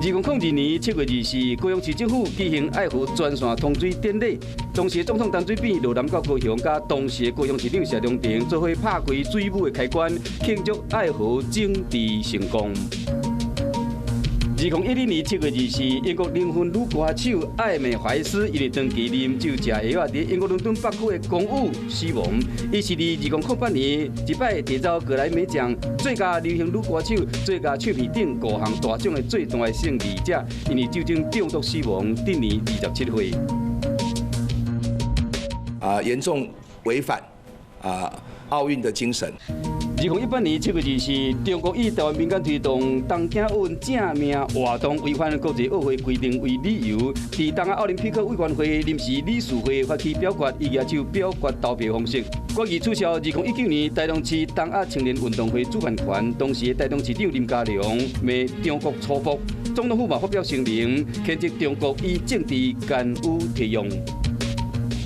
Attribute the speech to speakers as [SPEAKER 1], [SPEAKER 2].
[SPEAKER 1] 2002年7月24，高雄市政府举行爱河全线通水典礼，当时总统陈水扁落南到高雄，甲当时的高雄市长谢长廷做伙拍开水母的开关，庆祝爱河整治成功。2012年7月24，英国灵魂女歌手艾美怀斯因为长期啉酒食药啊，伫英国伦敦北区的公寓死亡。伊是伫2008年一摆缔造格莱美奖最佳流行女歌手、最佳唱片等5项大奖的最大的胜利者，因为酒精中毒死亡，今年27岁。
[SPEAKER 2] 严重违反奥运的精神。
[SPEAKER 1] 2018年7月24，中国以台湾民间推动东京奥运正名活动违反国际奥会规定为理由，伫东亚奥林匹克委员会临时理事会发起表决，以野手表决投票方式，决议取消2019年台中市东亚青年运动会主办权。当时的台中市长林佳龙骂中国粗暴，总统府嘛发表声明，谴责中国以政治干预提用。